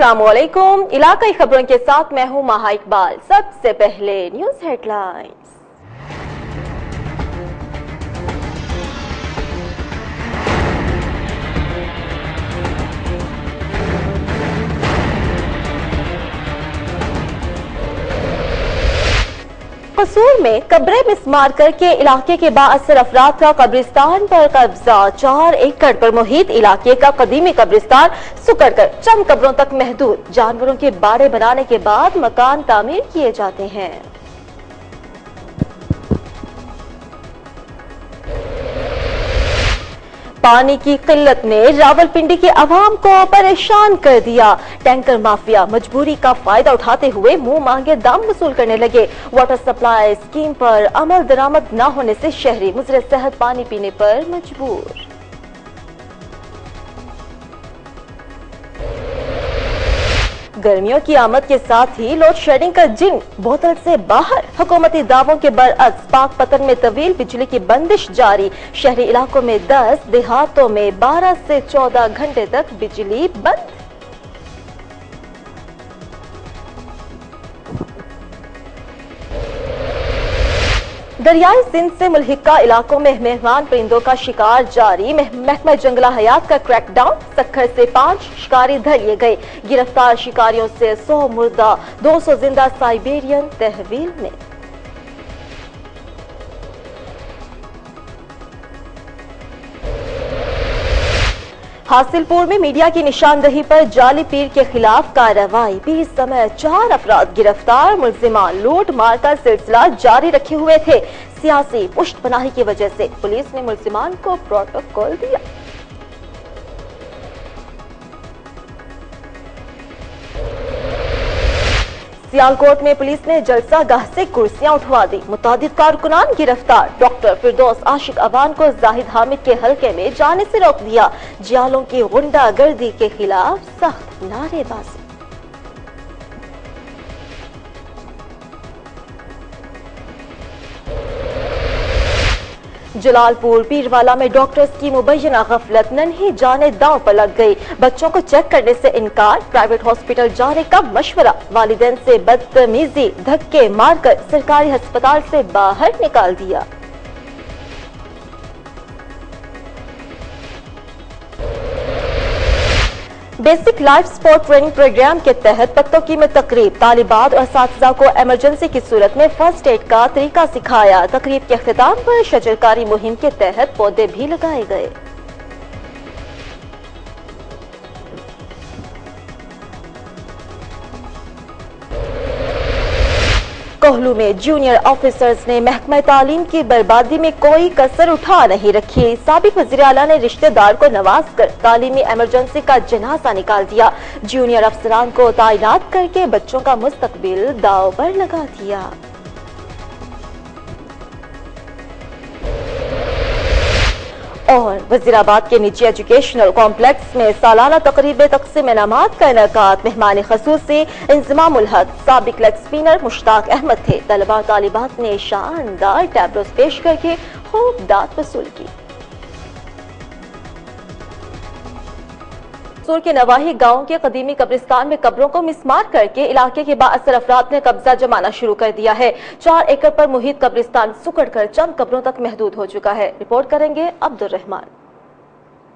अस्सलामुअलैकुम। इलाकाई खबरों के साथ मैं हूं माहा इकबाल। सबसे पहले न्यूज हेडलाइंस। कसूर में कब्रें मिसमार करके इलाके के बाअसर अफराद का कब्रिस्तान पर कब्जा। 4 एकड़ पर मुहित इलाके का कदीमी कब्रिस्तान सुकड़ कर चंद कब्रों तक महदूद। जानवरों के बाड़े बनाने के बाद मकान तामीर किए जाते हैं। पानी की किल्लत ने रावलपिंडी के अवाम को परेशान कर दिया। टैंकर माफिया मजबूरी का फायदा उठाते हुए मुंह मांगे दाम वसूल करने लगे। वाटर सप्लाई स्कीम पर अमल दरामद न होने से शहरी मुजरे सेहत पानी पीने पर मजबूर। गर्मियों की आमद के साथ ही लोड शेडिंग का जिन बोतल से बाहर। हुकूमती दावों के बरअक्स पाकपतन में तवील बिजली की बंदिश जारी। शहरी इलाकों में 10, देहातों में 12 से 14 घंटे तक बिजली बंद। दरियाई सिंध से मुल्हिका इलाकों में मेहमान परिंदों का शिकार जारी। महकमा जंगला हयात का क्रैकडाउन। सक्खर से 5 शिकारी धर लिए गए। गिरफ्तार शिकारियों से 100 मुर्दा 200 जिंदा साइबेरियन तहवील में। हासिलपुर में मीडिया की निशानदही पर जाली पीर के खिलाफ कार्रवाई। 20 समय 4 अफराद गिरफ्तार। मुल्जिमान लूट मार का सिलसिला जारी रखे हुए थे। सियासी पुष्टपनाही की वजह से पुलिस ने मुल्जिमान को प्रोटोकॉल दिया। सियालकोट में पुलिस ने जलसा गाह से कुर्सियां उठवा दी। मुतादिद कारकुनान गिरफ्तार। डॉक्टर फिरदौस आशिक अवान को जाहिद हामिद के हलके में जाने से रोक दिया। जियालों की गुंडागर्दी के खिलाफ सख्त नारेबाजी। जलालपुर पीरवाला में डॉक्टर्स की मुबैना गफलत नन्ही जाने दांव पर लग गई। बच्चों को चेक करने से इनकार। प्राइवेट हॉस्पिटल जाने का मशवरा। वालिदैन से बदतमीजी धक्के मारकर सरकारी अस्पताल से बाहर निकाल दिया। Basic life sport training program के तहत पत्तोकी में तकरीब। तालिबात और असातिज़ा को इमरजेंसी की सूरत में फर्स्ट एड का तरीका सिखाया। तकरीब के अख्तिताम पर शजरकारी मुहिम के तहत पौधे भी लगाए गए। कोहलू में जूनियर ऑफिसर्स ने महकमा तालीम की बर्बादी में कोई कसर उठा नहीं रखी। साबिक वज़ीर आला ने रिश्तेदार को नवाज कर तालीमी इमरजेंसी का जनाजा निकाल दिया। जूनियर अफसरान को तैनात करके बच्चों का मुस्तकबिल दांव पर लगा दिया। और वजीराबाद के निजी एजुकेशनल कॉम्प्लेक्स में सालाना तकरीब तक़सीम इनामात का इनेकाद। मेहमान ख़ुसूसी इंज़मामुल हक साबिक लेग स्पिनर मुश्ताक अहमद थे। तलबा तालिबात ने शानदार टैबलोस पेश करके खूब दाद वसूल की। सूर के नवाही गांव के कदीमी कब्रिस्तान में कब्रों को मिसमार करके इलाके के बाअसर अफराद ने कब्जा जमाना शुरू कर दिया है। 4 एकड़ पर मुहित कब्रिस्तान सुकड़ कर चंद कब्रों तक महदूद हो चुका है। रिपोर्ट करेंगे अब्दुल रहमान।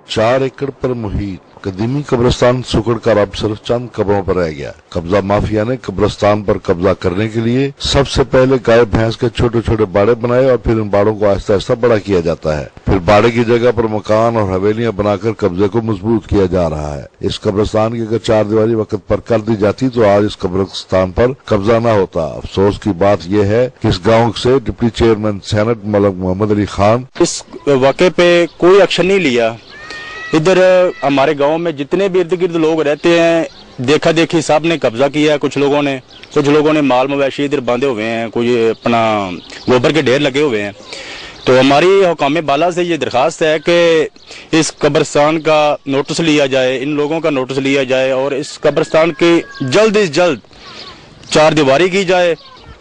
4 एकड़ पर मुहित कदीमी कब्रिस्तान सुकड़ कर अब सिर्फ चंद कब्रों पर रह गया। कब्जा माफिया ने कब्रिस्तान पर कब्जा करने के लिए सबसे पहले गाय भैंस के छोटे छोटे बाड़े बनाए और फिर इन बाड़ों को आहिस्ता आहिस्ता बड़ा किया जाता है। फिर बाड़े की जगह पर मकान और हवेलियां बनाकर कब्जे को मजबूत किया जा रहा है। इस कब्रिस्तान की अगर 4 दीवारी वक्त पर कर दी जाती तो आज इस कब्रिस्तान पर कब्जा न होता। अफसोस की बात यह है कि इस गाँव से deputy chairman senate Malik Mohammad Ali Khan इस वाक़े पे कोई एक्शन नहीं लिया। इधर हमारे गांव में जितने भी इर्द गिर्द लोग रहते हैं देखा देखी साहब ने कब्जा किया है। कुछ लोगों ने माल मवेशी इधर बांधे हुए हैं। कुछ अपना गोबर के ढेर लगे हुए हैं। तो हमारी हुकाम बाला से ये दरखास्त है कि इस कब्रिस्तान का नोटिस लिया जाए, इन लोगों का नोटिस लिया जाए और इस कब्रिस्तान की जल्द से जल्द 4 दीवारी की जाए।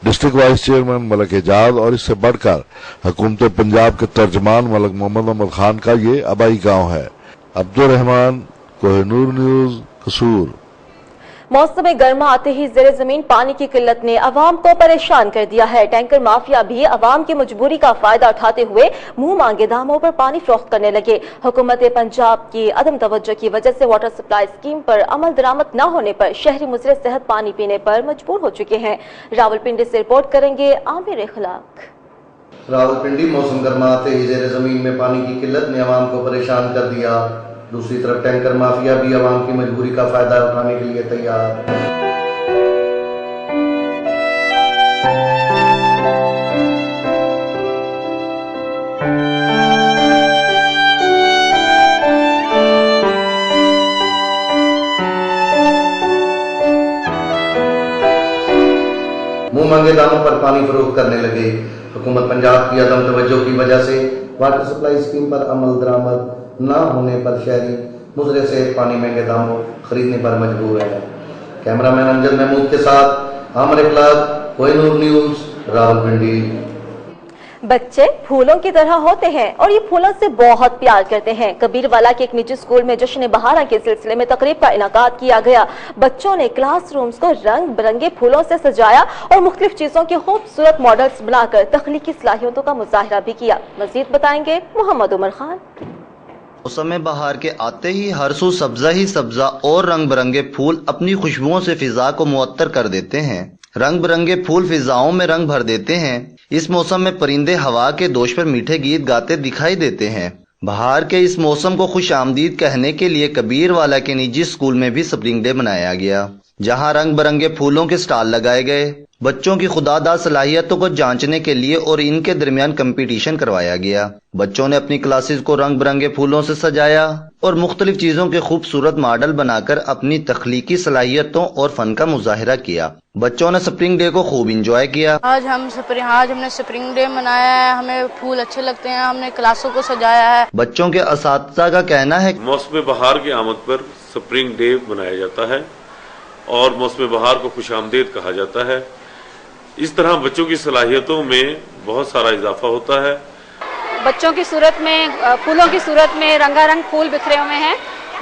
District vice chairman Malik Ejaz और इससे बढ़कर हुकूमत पंजाब के तर्जमान मलक मोहम्मद अहमद खान का ये आबाई गाँव है। अब्दुल रहमान, कोहिनूर न्यूज, कसूर। मौसम गर्मा आते ही ज़ेरे ज़मीन पानी की किल्लत ने अवाम को परेशान कर दिया है। टैंकर माफिया भी अवाम की मजबूरी का फायदा उठाते हुए मुंह मांगे दामों पर पानी फरोख्त करने लगे। हुकूमत पंजाब की अदम तवज्जो की वजह से वाटर सप्लाई स्कीम पर अमल दरामद न होने पर शहरी मुजरे सेहत पानी पीने पर मजबूर हो चुके हैं। रावलपिंडी से रिपोर्ट करेंगे आमिर इखलाक। रावलपिंडी मौसम गर्मा आते ही ज़ेरे ज़मीन में पानी की किल्लत ने अवाम को परेशान कर दिया। दूसरी तरफ टैंकर माफिया भी अवाम की मजबूरी का फायदा उठाने के लिए तैयार। मुंह मांगे दामों पर पानी फरोख्त करने लगे। हुकूमत पंजाब की अदम तवज्जो की वजह से वाटर सप्लाई स्कीम पर अमल दरामद न होने पर शहरी मुजरे से पानी महंगे दामों खरीदने पर मजबूर है। कैमरामैन अमजद महमूद के साथ आमिर इखलाक, कोहिनूर न्यूज़, रावलपिंडी। बच्चे फूलों की तरह होते हैं और ये फूलों से बहुत प्यार करते हैं। कबीरवाला के एक निजी स्कूल में जश्न बहारा के सिलसिले में तकरीब का इनाकाद किया गया। बच्चों ने क्लासरूम्स को रंग बिरंगे फूलों से सजाया और मुख्तलिफ चीजों के खूबसूरत मॉडल्स बनाकर तख्लीकी सलाहियतों का मुजाहिरा भी किया। मजीद बताएंगे मोहम्मद उमर खान। मौसम बहार के आते ही हर सू सब्जा ही सब्जा और रंग बिरंगे फूल अपनी खुशबुओं से फिजा को मुअत्तर कर देते हैं। रंग बिरंगे फूल फिजाओं में रंग भर देते हैं। इस मौसम में परिंदे हवा के दोष पर मीठे गीत गाते दिखाई देते हैं। बहार के इस मौसम को खुश आमदीद कहने के लिए कबीरवाला के निजी स्कूल में भी स्प्रिंग डे मनाया गया, जहां रंग बिरंगे फूलों के स्टॉल लगाए गए। बच्चों की खुदादाद सलाहियतों को जांचने के लिए और इनके दरमियान कंपटीशन करवाया गया। बच्चों ने अपनी क्लासेस को रंग बिरंगे फूलों से सजाया और मुख्तलिफ चीजों के खूबसूरत मॉडल बनाकर अपनी तख्लीकी सलाहियतों और फन का मुजाहिरा किया। बच्चों ने स्प्रिंग डे को खूब इंजॉय किया। आज हमने स्प्रिंग डे मनाया है। हमें फूल अच्छे लगते हैं। हमने क्लासों को सजाया है। बच्चों के असातिज़ा का कहना है मौसम बहार की आमद पर स्प्रिंग डे मनाया जाता है और मौसम बहार को खुशामदीद कहा जाता है। इस तरह बच्चों की सलाहियतों में बहुत सारा इजाफा होता है। बच्चों की सूरत में, फूलों की सूरत में रंगारंग फूल बिखरे हुए हैं।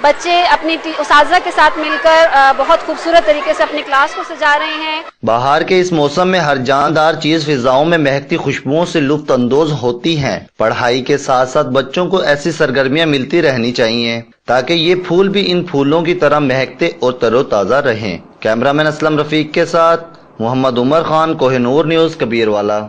बच्चे अपनी उस्ताज़ा के साथ मिलकर बहुत खूबसूरत तरीके से अपनी क्लास को सजा रहे हैं। बहार के इस मौसम में हर जानदार चीज फिजाओं में महकती खुशबुओं से लुत्फ अंदोज होती हैं। पढ़ाई के साथ साथ बच्चों को ऐसी सरगर्मियां मिलती रहनी चाहिए ताकि ये फूल भी इन फूलों की तरह महकते और तरोताजा रहें। कैमरामैन असलम रफीक के साथ मोहम्मद उमर खान, कोहिनूर न्यूज़, कबीरवाला।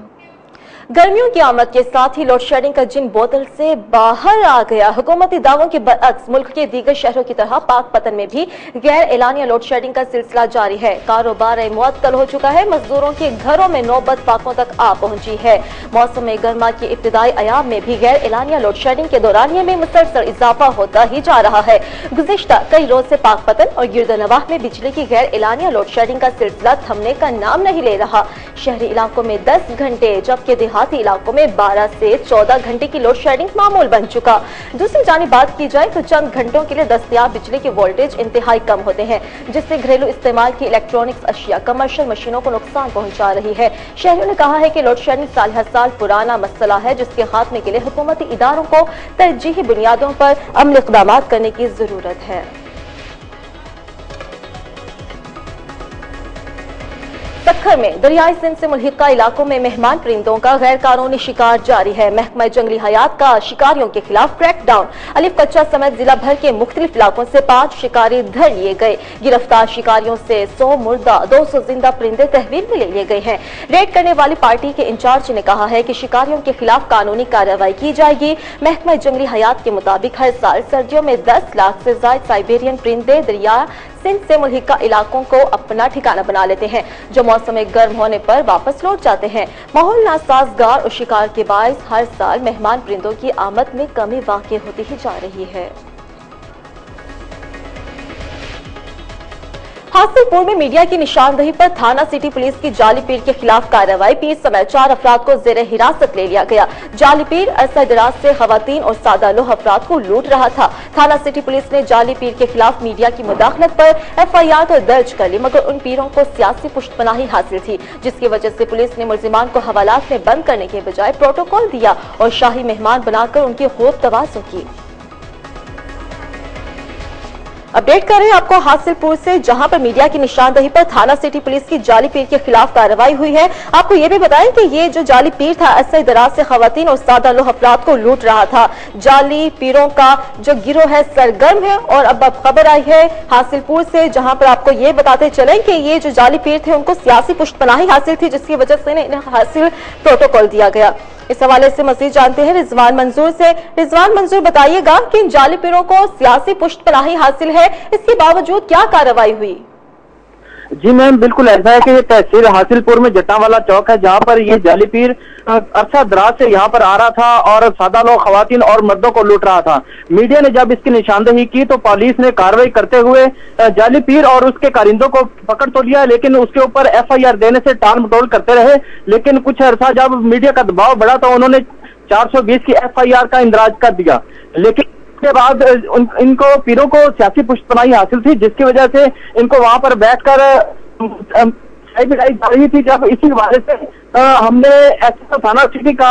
गर्मियों की आमद के साथ ही लोड शेडिंग का जिन बोतल से बाहर आ गया। हुकूमती दावों के बरअक्स मुल्क के दीगर शहरों की तरह पाकपतन में भी गैर एलानिया लोड शेडिंग का सिलसिला जारी है। कारोबार मुअत्तल हो चुका है। मजदूरों के घरों में नौबत फाकों तक आ पहुंची है। मौसम गर्मा के इब्तिदाई अयाम में भी गैर एलानिया लोड शेडिंग के दौरानिये में मुसलसल इजाफा होता ही जा रहा है। गुज़िश्ता कई रोज से पाकपतन और गिरदनवाह में बिजली की गैर एलानिया लोड शेडिंग का सिलसिला थमने का नाम नहीं ले रहा। शहरी इलाकों में 10 घंटे जबकि देहाती इलाकों में 12 से 14 घंटे की लोड शेडिंग मामूल बन चुका। दूसरी जानिब बात की जाए तो चंद घंटों के लिए दस्तयाब बिजली के वोल्टेज इंतहाई कम होते हैं, जिससे घरेलू इस्तेमाल की इलेक्ट्रॉनिक्स अशिया, कमर्शियल मशीनों को नुकसान पहुंचा रही है। शहरियों ने कहा है कि लोड शेडिंग साल हर साल पुराना मसला है, जिसके खात्मे के लिए हुकूमती इदारों को तरजीही बुनियादों पर अमली इक़दाम करने की जरूरत है। सखर में दरियाई सिंध से मुल्हिका इलाकों में मेहमान परिंदों का गैर कानूनी शिकार जारी है। महकमा जंगली हयात का शिकारियों के खिलाफ क्रैकडाउन। अलिफ कच्चा समेत जिला भर के मुख्तलिफ इलाकों से 5 शिकारी धर लिए गए। गिरफ्तार शिकारियों से 100 मुर्दा 200 जिंदा परिंदे तहवील में ले लिए गए हैं। रेड करने वाली पार्टी के इंचार्ज ने कहा है कि शिकारियों के खिलाफ कानूनी कार्रवाई की जाएगी। महकमा जंगली हयात के मुताबिक हर साल सर्दियों में 10 लाख से ज्यादा साइबेरियन परिंदे दरिया सिंध से मुल्हिका इलाकों को अपना ठिकाना बना लेते हैं, जो मौसम गर्म होने पर वापस लौट जाते हैं। माहौल नासाजगार और शिकार के बायस हर साल मेहमान परिंदों की आमद में कमी वाक़ई होती ही जा रही है। हासिलपुर में मीडिया की निशानदेही पर थाना सिटी पुलिस की जाली पीर के खिलाफ कार्रवाई। पीर समेत 4 अफराद को जेर हिरासत ले लिया गया। जाली पीर अरसा दराज से खवातीन और सादा लोह अफराद को लूट रहा था। थाना सिटी पुलिस ने जाली पीर के खिलाफ मीडिया की मुदाखलत पर FIR तो दर्ज कर ली, मगर उन पीरों को सियासी पुष्टपनाही हासिल थी, जिसकी वजह से पुलिस ने मुलजिमान को हवालात में बंद करने के बजाय प्रोटोकॉल दिया और शाही मेहमान बनाकर उनकी खूब तवाज़ुन की। अपडेट कर रहे हैं आपको हासिलपुर से, जहां पर मीडिया की निशानदेही पर थाना सिटी पुलिस की जाली पीर के खिलाफ कार्रवाई हुई है। आपको ये भी बताएं कि ये जो जाली पीर था अरसे दराज से खवातीन और सादा लोग अफराद को लूट रहा था। जाली पीरों का जो गिरोह है सरगर्म है और अब खबर आई है हासिलपुर से, जहां पर आपको ये बताते चलें कि ये जो जाली पीर थे उनको सियासी पुष्टपनाही हासिल थी, जिसकी वजह से इन्हें हासिल प्रोटोकॉल दिया गया। इस हवाले से मजीद जानते हैं रिजवान मंजूर से। रिजवान मंजूर, बताइएगा कि इन जाली पीरों को सियासी पुष्टपनाही हासिल है, इसके बावजूद क्या कार्रवाई हुई? जी मैम, बिल्कुल ऐसा है कि ये तहसील हासिलपुर में जट्टावाला चौक है, जहाँ पर ये जाली पीर अरसा दराज से यहाँ पर आ रहा था और सादा लोग खवातीन और मर्दों को लूट रहा था। मीडिया ने जब इसकी निशानदेही की तो पुलिस ने कार्रवाई करते हुए जाली पीर और उसके कारिंदों को पकड़ तो लिया, लेकिन उसके ऊपर FIR देने से टाल मटोल करते रहे। लेकिन कुछ अरसा जब मीडिया का दबाव बढ़ा तो उन्होंने 420 की FIR का इंदराज कर दिया। लेकिन के बाद इनको पीरों को सियासी पुष्टपनाही हासिल थी, जिसकी वजह से इनको वहां पर बैठकर बिठाई जा रही थी। जब इसी वजह से हमने एसएसओ थाना सिटी का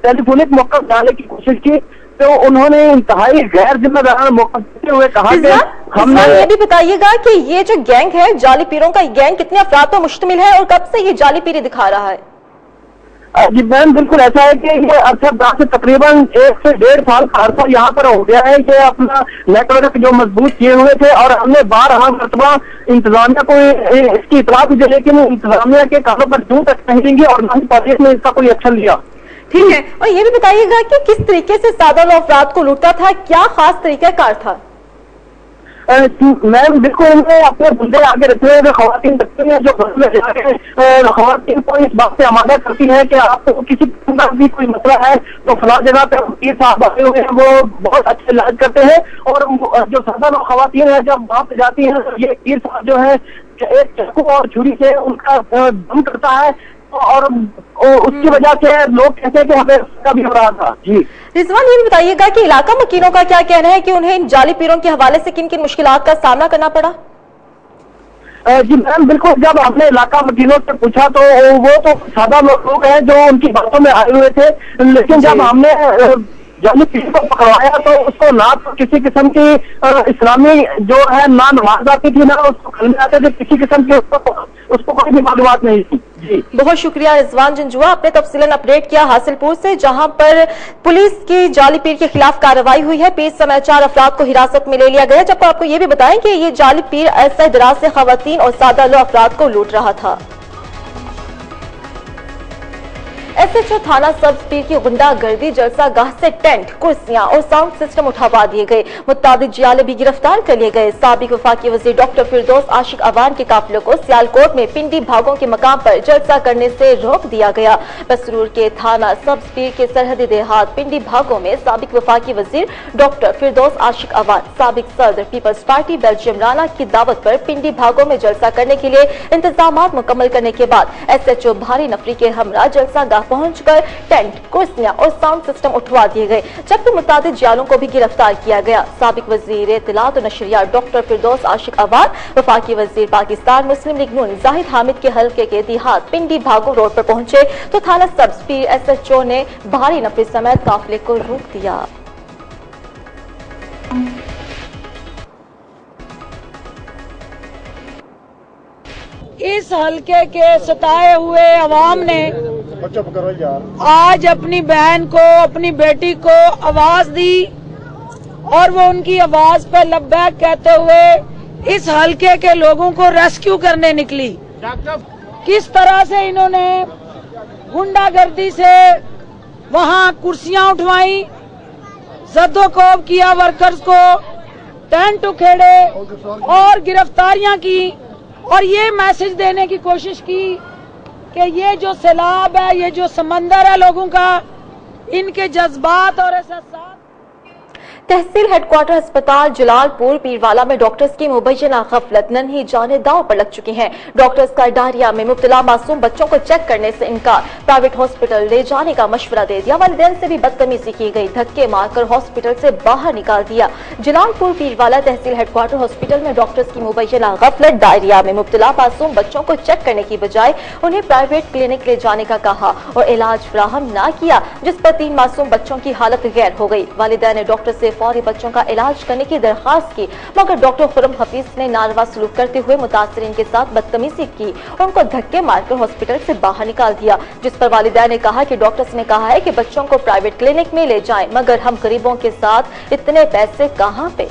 टेलीफोनिक मौकफ जाने की कोशिश की तो उन्होंने इंतहाई गैर जिम्मेदाराना मौकफ देते हुए कहा कि हमने। ये भी बताइएगा कि ये जो गैंग है जाली पीरों का गैंग कितने अफराद पर मुश्तमिल है और कब से ये जाली पीरी दिखा रहा है? जी मैम, बिल्कुल ऐसा है कि ये अरसा से तकरीबन 1 से 1.5 साल का अरसा यहाँ पर हो गया है। ये अपना नेटवर्क जो मजबूत किए हुए थे और हमने 12 मरतबा इंतजामिया को इसकी इतला भी दी, लेकिन इंतजामिया के कानों पर जूं तक नहीं लेंगी और न ही पुलिस ने इसका कोई एक्शन लिया। ठीक है, और ये भी बताइएगा कि किस तरीके से सादा लोग अफराद को लूटता था, क्या खास तरीकाकार था? मैम बिल्कुल, इनमें अपने बंदे आगे रखते हुए खवातीन रखते हैं जो घर में जाके खवातीन को इस बात से आमादा करती है कि आपको किसी किस्म का भी कोई मसला है तो फला जगह पे पीर साहब आए हुए हैं, वो बहुत अच्छे इलाज करते हैं। और जो सादा लोग खवातीन है जब वहां पे जाती है तो ये पीर साहब जो है एक चाकू और छुरी से उनका दम करता है और उसकी वजह से लोग कहते हैं कि हमें उसका भी हो रहा था। जी रिजवान, ये भी बताइएगा कि इलाका मकीनों का क्या कहना है कि उन्हें इन जाली पीरों के हवाले से किन किन मुश्किलात का सामना करना पड़ा? जी मैम, बिल्कुल, जब हमने इलाका मकीनों से पूछा तो वो तो सादा लोग हैं जो उनकी बातों में आए हुए थे, लेकिन जब हमने जाली पीर को पकड़वाया तो उसको ना तो किसी किस्म की इस्लामी जो है ना नमाज आती थी ना उसको कलमे आते थे, किसी किस्म की उसको कोई भी मालूमात नहीं थी। जी बहुत शुक्रिया रिजवान जंजुआ, आपने तफसीलन अपडेट किया हासिलपुर से, जहां पर पुलिस की जाली पीर के खिलाफ कार्रवाई हुई है। 20 समेत 4 अफराद को हिरासत में ले लिया गया। जब आपको ये भी बताएं कि ये जाली पीर अरसा दराज से खवातीन और सादा लोग अफराद को लूट रहा था। SHO थाना सब्ज पीर की गुंडागर्दी जलसा गाह से टेंट, कुर्सियां और साउंड सिस्टम उठवा दिए गए। मुताबिक जियाले भी गिरफ्तार कर लिए गए। साबिक वफाकी वजीर डॉक्टर फिरदौस आशिक अवान के काफिले को सियालकोट में पिंडी भागों के मकाम पर जलसा करने से रोक दिया गया। बसरूर के थाना सब्ज पीर के सरहदी देहात पिंडी भागों में साबिक वफाकी वजीर डॉक्टर फिरदौस आशिक अवान, साबिक सदर पीपल्स पार्टी बेल्जियम राना की दावत पर पिंडी भागों में जलसा करने के लिए इंतजाम मुकम्मल करने के बाद SHO भारी नफरी के हमरा जलसा गाह पहुंचकर टेंट, कुर्सियां और साउंड सिस्टम उठवा दिए गए, जबकि मुतादिद जियालों को भी गिरफ्तार किया गया। साबिक वजीर इत्तलात और नशरियात डॉक्टर फिरदौस आशिक अवान, वफाकी वजीर पाकिस्तान मुस्लिम लीग नून जाहिद हामिद के हल्के के देहात पिंडी भागो रोड पर पहुंचे तो थाना सब्ज पीर SHO ने भारी नफरी समेत काफिले को रोक दिया। इस हल्के के सताए हुए अवाम ने आज अपनी बहन को, अपनी बेटी को आवाज दी और वो उनकी आवाज पर लब्बैक कहते हुए इस हल्के के लोगों को रेस्क्यू करने निकली। किस तरह से इन्होंने गुंडागर्दी से वहां कुर्सियां उठवाई, जद्दोकोब किया वर्कर्स को, टेंट उखेड़े और गिरफ्तारियां की और ये मैसेज देने की कोशिश की कि ये जो सैलाब है, ये जो समंदर है लोगों का, इनके जज्बात और एहसास। तहसील हेडक्वार्टर अस्पताल जलालपुर पीरवाला में डॉक्टर्स की मुबैना गफलत नन्ही जाने दांव पर लग चुकी हैं। डॉक्टर्स का डायरिया में मुब्तला मासूम बच्चों को चेक करने से इनकार, प्राइवेट हॉस्पिटल ले जाने का मशवरा दे दिया, वालिदैन से भी बदतमीजी की गई, धक्के मारकर हॉस्पिटल से बाहर निकाल दिया। जलालपुर पीरवाला तहसील हेडक्वार्टर हॉस्पिटल में डॉक्टर्स की मुबैना गफलत, डायरिया में मुब्तला मासूम बच्चों को चेक करने की बजाय उन्हें प्राइवेट क्लिनिक ले जाने का कहा और इलाज फराहम न किया, जिस पर 3 मासूम बच्चों की हालत गैर हो गई। वालिदैन ने डॉक्टर से फौरी बच्चों का इलाज करने की दरखास्त की, मगर डॉक्टर खुरम हफीज ने नारवा सलूक करते हुए मुतासरीन के साथ बदतमीजी की और उनको धक्के मारकर हॉस्पिटल से बाहर निकाल दिया, जिस पर वालिदा ने कहा कि डॉक्टर्स ने कहा है कि बच्चों को प्राइवेट क्लिनिक में ले जाएं, मगर हम गरीबों के साथ इतने पैसे कहां पे।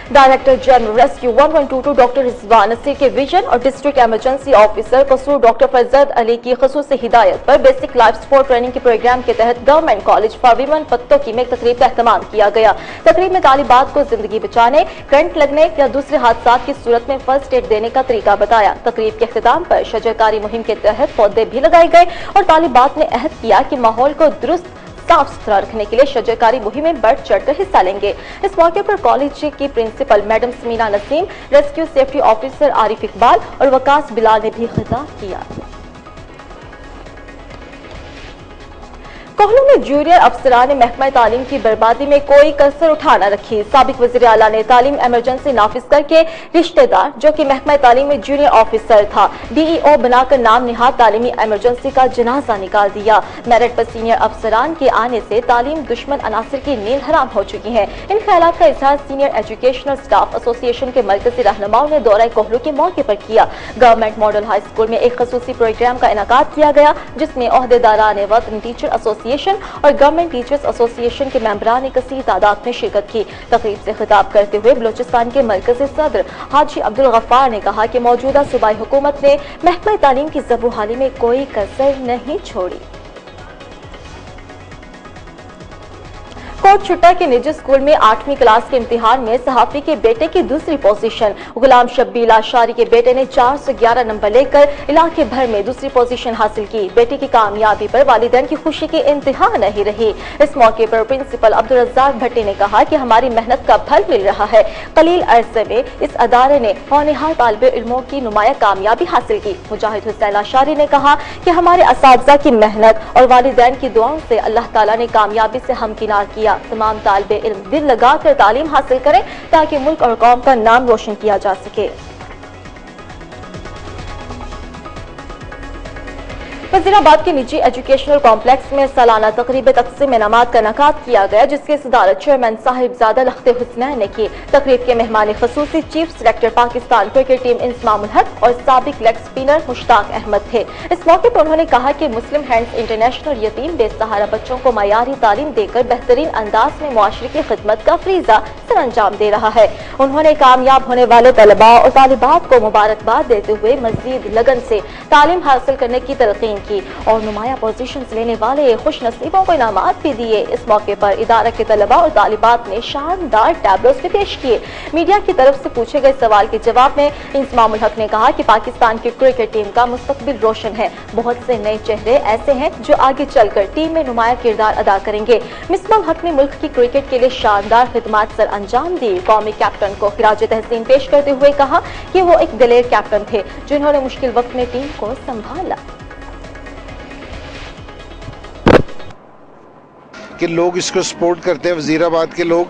Director general rescue 1122 doctor Rizwan Naseer के विजन और district emergency officer Kasur doctor Farzad Ali की खसूसी हिदायत पर बेसिक लाइफ सपोर्ट ट्रेनिंग के प्रोग्राम के तहत government college for women Pattoki में एक तकरीब का एहतमाम किया गया। तकरीब में तालिबात को जिंदगी बचाने, करंट लगने या दूसरे हादसा की सूरत में फर्स्ट एड देने का तरीका बताया। तकरीब के अख्तिताम पर शजरकारी मुहिम के तहत पौधे भी लगाए गए और तालिबात ने अहद किया कि माहौल को दुरुस्त साफ सुथरा रखने के लिए शजरकारी मुहिम में बढ़ चढ़कर हिस्सा लेंगे। इस मौके पर कॉलेज की principal madam Samina Naseem, rescue safety officer Arif Iqbal और वकास बिलाल ने भी खिताब किया। कोहलू में जूनियर अफसरान ने महकमा तालीम की बर्बादी में कोई कसर उठा न रखी। साबिक वज़ीर आला ने तालीम इमरजेंसी नाफिज करके रिश्तेदार, जो कि महकमा तालीम में जूनियर ऑफिसर था, DEO बनाकर नाम निहाद तालीमी इमरजेंसी का जनाजा निकाल दिया। मेरिट पर सीनियर अफसरान के आने से तालीम दुश्मन अनासर की नींद हराम हो चुकी है। इन ख्यालात का इजहार सीनियर एजुकेशनल स्टाफ एसोसिएशन के मरकजी रहनुमाओं ने दौरा कोहलू के मौके पर किया। गवर्नमेंट मॉडल हाई स्कूल में एक खसूसी प्रोग्राम का इनेकाद किया गया, जिसमें ओहदेदारान वतन टीचर एसोसिएशन और गवर्नमेंट टीचर्स एसोसिएशन के मेंबरान ने कसीर तादाद में शिरकत की। तकरीब से खिताब करते हुए बलोचिस्तान के मरकजी सदर हाजी अब्दुल गफ्फार ने कहा कि मौजूदा सूबाई हुकूमत ने महकमा तालीम की ज़बूहाली में कोई कसर नहीं छोड़ी। कोट छुट्टा के निजी स्कूल में 8वीं क्लास के इम्तिहान में सहाफी के बेटे की दूसरी पोजीशन, गुलाम शब्बीर लाशारी के बेटे ने 411 नंबर लेकर इलाके भर में दूसरी पोजीशन हासिल की। बेटे की कामयाबी पर वालिदैन की खुशी की इंतहा नहीं रही। इस मौके पर प्रिंसिपल अब्दुल रज़्ज़ाक भट्टी ने कहा कि हमारी मेहनत का फल मिल रहा है। कलील अरसे में इस अदारे ने होनहार तालिबे इल्मों की नुमाया कामयाबी हासिल की। मुजाहिद हुसैन लाशारी ने कहा कि हमारे असातिज़ा की मेहनत और वालिदैन की दुआओं से अल्लाह ताला ने कामयाबी से हमकिनार किया। तमाम तालिबे इल्म दिल लगाकर तालीम हासिल करें ताकि मुल्क और कौम का नाम रोशन किया जा सके। वजीराबाद के निजी एजुकेशनल कॉम्प्लेक्स में सालाना तकरीब तकसीम इनामात का इनेकाद किया गया, जिसकी सदारत चेयरमैन साहिबजादा लख्ते हुसनैन ने की। तकरीब के मेहमान खसूसी chief selector Pakistan cricket team Inzamam-ul हक और साबिक लेग स्पिनर मुश्ताक अहमद थे। इस मौके पर उन्होंने कहा कि मुस्लिम हैंड्स इंटरनेशनल यतीम बेसहारा बच्चों को मयारी तालीम देकर बेहतरीन अंदाज में मुआशरे की खिदमत का फरीजा सर अंजाम दे रहा है। उन्होंने कामयाब होने वाले तलबा और तालिबात को मुबारकबाद देते हुए मजीद लगन से तालीम हासिल करने की तलकीन की और नुमाया पोजीशन लेने वाले खुश नसीबों को इनामात भी दिए। इस मौके पर इदारा के तलबा और तालिबात ने शानदार टैबलोस भी पेश किए। मीडिया की तरफ से पूछे गए सवाल के जवाब में इंजमामुल हक ने कहा कि पाकिस्तान की क्रिकेट टीम का मुस्तकबिल रोशन है। बहुत से नए चेहरे ऐसे हैं जो आगे चलकर टीम में नुमाया किरदार अदा करेंगे। मिसबाह हक ने मुल्क की क्रिकेट के लिए शानदार खिदमत सर अंजाम दी। कौमी कैप्टन को खिराज तहसीन पेश करते हुए कहा कि वो एक दिलेर कैप्टन थे जिन्होंने मुश्किल वक्त में टीम को संभाला। कि लोग इसको सपोर्ट करते हैं वजीराबाद के लोग,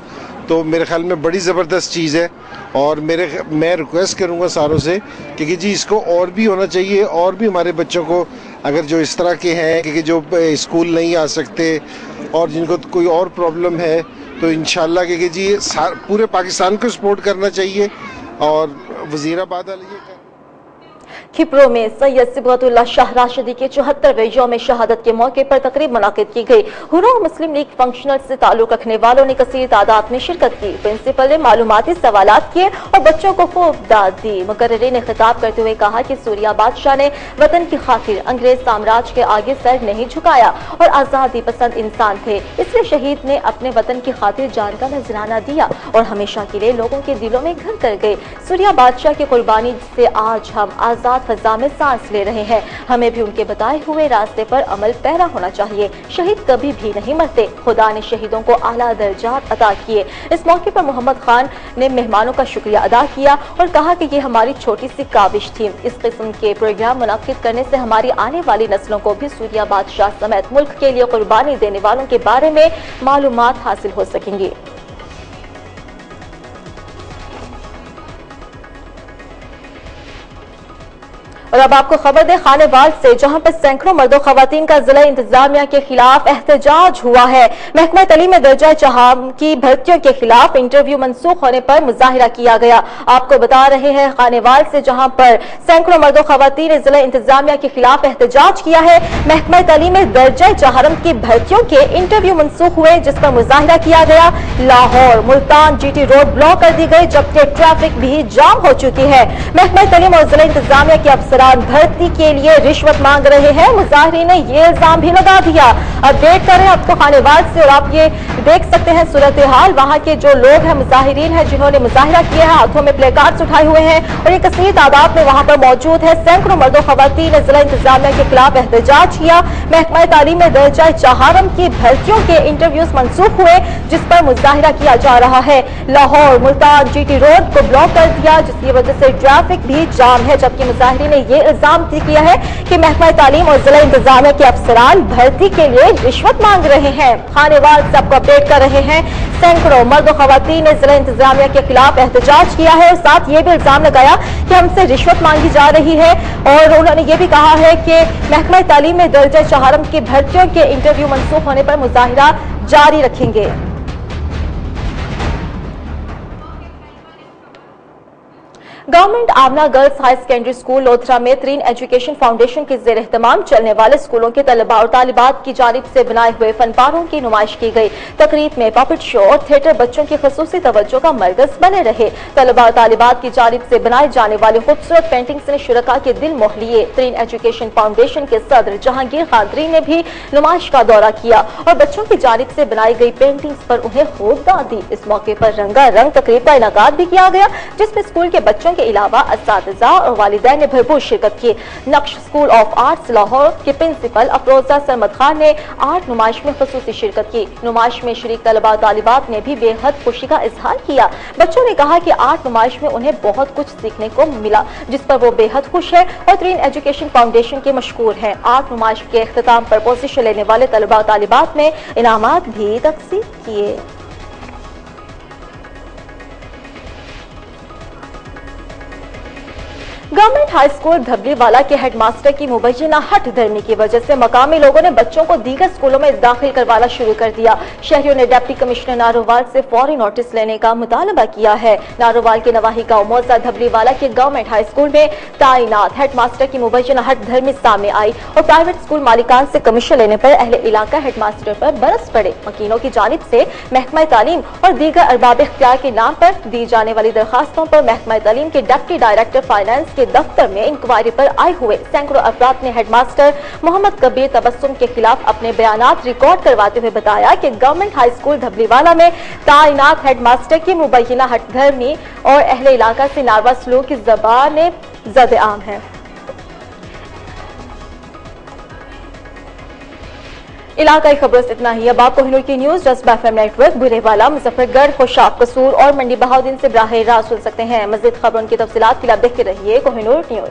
तो मेरे ख्याल में बड़ी ज़बरदस्त चीज़ है। और मैं रिक्वेस्ट करूंगा सारों से कि जी इसको और भी होना चाहिए, और भी हमारे बच्चों को अगर जो इस तरह के हैं कि जो स्कूल नहीं आ सकते और जिनको कोई और प्रॉब्लम है, तो इंशाल्लाह कि जी पूरे पाकिस्तान को सपोर्ट करना चाहिए। और वजीराबाद वाले खिपरो में सैयद सिबगतुल्लाह शाह राशिदी के 74वें यौम शहादत के मौके पर तकरीब मुनाकिद की गई। हुर्रा मुस्लिम लीग फंक्शनल से ताल्लुक रखने वालों ने कसीर तादाद में शिरकत की। प्रिंसिपल ने मालूमाती सवालात किए और बच्चों को खूब दाद दी। मुकर्रिरीन ने खिताब करते हुए कहा कि सूरिया बादशाह ने वतन की खातिर अंग्रेज साम्राज्य के आगे सर नहीं झुकाया और आजादी पसंद इंसान थे, इसलिए शहीद ने अपने वतन की खातिर जान का नजराना दिया और हमेशा के लिए लोगों के दिलों में घर कर गए। सूरिया बादशाह की कुर्बानी से आज हम आजाद फजा में सांस ले रहे हैं। हमें भी उनके बताए हुए रास्ते पर अमल पैरा होना चाहिए। शहीद कभी भी नहीं मरते। खुदा ने शहीदों को आला दर्जात अता किए। इस मौके पर मोहम्मद खान ने मेहमानों का शुक्रिया अदा किया और कहा कि ये हमारी छोटी सी काविश थी। इस किस्म के प्रोग्राम मुनाकिद करने से हमारी आने वाली नस्लों को भी सूरिया बादशाह समेत मुल्क के लिए कुर्बानी देने वालों के बारे में मालूमात हासिल हो सकेंगी। और अब आपको खबर दे खानेवाल से, जहां पर सैकड़ों मर्दों खवातीन का जिला इंतजामिया के खिलाफ एहतजाज हुआ है। महकमा तालीम में दर्जा चाहम की भर्तियों के खिलाफ इंटरव्यू मनसूख होने पर मुजाहिरा किया गया। आपको बता रहे हैं खानेवाल से, जहां पर सैकड़ों मर्दों खवातीन ने जिला इंतजामिया के खिलाफ एहतजाज किया है। महकमा तालीम में दर्जा चाहम की भर्तियों के इंटरव्यू मनसूख हुए, जिस पर मुजाहिरा किया गया। Lahore Multan GT road block कर दी गई, जबकि ट्रैफिक भी जाम हो चुकी है। महकमा तालीम और जिला इंतजामिया के अफसरान भर्ती के लिए रिश्वत मांग रहे हैं। मुजाहिरीन ने ये इल्जाम भी लगा दिया। अपडेट करें आपको खानेवाल से, और आप ये देख सकते हैं सूरत हाल। वहां के जो लोग हैं, मुजाहिरीन हैं, जिन्होंने मुजाहिरा किया है, हाथों में प्ले कार्ड्स उठाए हुए हैं और एक कसीर तादाद में वहां पर मौजूद है। सैकड़ों मर्दों खवातीन ने जिला इंतजामिया के खिलाफ एहतजाज किया। महकमा तालीम में दर्जा चाहम की भर्तियों के इंटरव्यूज मनसूख हुए, जिस पर मुजाहिरा किया जा रहा है। लाहौर मुल्तान GT रोड को ब्लॉक कर दिया, जिसकी वजह से ट्रैफिक भी जाम है, जबकि मुजाहिरीन ने ये इल्जाम किया है कि महकमा तालीम और जिला इंतजामिया के अफसरान भर्ती के लिए रिश्वत मांग रहे हैं। खानेवाल से आपको अपडेट कर रहे हैं, सैकड़ों मर्दों खवातीन ने जिला इंतजामिया के खिलाफ एहतजाज किया है और साथ ये भी इल्जाम लगाया कि हमसे रिश्वत मांगी जा रही है। और उन्होंने ये भी कहा है कि महकमा तालीम में दर्जा चाहम की भर्तियों के इंटरव्यू मनसूख होने पर मुजाहिरा जारी रखेंगे। Government Amna girls high secondary school Lothra में त्रीन एजुकेशन फाउंडेशन के जेर एहतमाम चलने वाले स्कूलों के तलबा और तालिबात की जानिब से बनाए हुए फनपारों की नुमाइश की गई। तकरीब में पपेट शो और थिएटर बच्चों की खसूसी तवज्जो का मरकज बने रहे। तलबा और तालिबात की जानिब से बनाए जाने वाली खूबसूरत पेंटिंग्स ने शुरका के दिल मोह लिए। त्रीन एजुकेशन फाउंडेशन के सदर जहांगीर खादरी ने भी नुमाइश का दौरा किया और बच्चों की जानिब से बनाई गई पेंटिंग्स पर उन्हें खूब दाद दी। इस मौके पर रंगारंग तकरीब का इनाकात भी किया गया, जिसमें स्कूल के बच्चों के अलावा असातिज़ा और वालिदैन ने भरपूर शिरकत की। नक्श स्कूल ऑफ आर्ट्स लाहौर के प्रिंसिपल अफरोजा सरमद खान ने आर्ट नुमाइश में खुसूसी शिरकत की। नुमाइश में शरीक तलबा तालिबात ने भी बेहद खुशी का इजहार किया। बच्चों ने कहा कि आर्ट नुमाइश में उन्हें बहुत कुछ सीखने को मिला, जिस पर वो बेहद खुश है और त्रीन एजुकेशन फाउंडेशन के मशकूर हैं। आर्ट नुमाइश के इख्तिताम पर पोजीशन लेने वाले तलबा तालिबात ने इनामात भी तकसीम किए। गवर्नमेंट हाई स्कूल धबलीवाला के हेडमास्टर की मुबैना हट धर्मी की वजह से मकामी लोगों ने बच्चों को दीगर स्कूलों में दाखिल करवाना शुरू कर दिया। शहरियों ने डिप्टी कमिश्नर नारोवाल से फौरी नोटिस लेने का मुतालबा किया है। नारोवाल के नवाही गांव मौजा धबलीवाला के गवर्नमेंट हाई स्कूल में तैनात हेडमास्टर की मुबैना हट धर्मी सामने आई और प्राइवेट स्कूल मालिकान से कमीशन लेने पर अहले इलाका हेडमास्टर पर बरस पड़े। मकीनों की जानिब से महकमा तालीम और दीगर अरबाब इख्तियार के नाम पर दी जाने वाली दरखास्तों पर महकमा तालीम के डिप्टी डायरेक्टर फाइनेंस दफ्तर में इंक्वायरी पर आए हुए सैकड़ों अफराद ने हेडमास्टर मोहम्मद कबीर तबस्सुम के खिलाफ अपने बयानात रिकॉर्ड करवाते हुए बताया कि गवर्नमेंट हाई स्कूल धबलीवाला में तैनात हेडमास्टर की मुबैना हटधर्मी और अहले इलाका से नारवा सलूक की ज़बान ज़द आम है। इलाकाई खबरों से इतना ही। अब आप कोहिनूर की न्यूज जज्बा FM नेटवर्क बुरेवाला, मुजफ्फरगढ़, खुशाब, कसूर और मंडी बहाउद्दीन से बराह रास्त सुन सकते हैं। मज़ीद खबरों की तफसीलात के लिए देखते रहिए कोहिनूर न्यूज।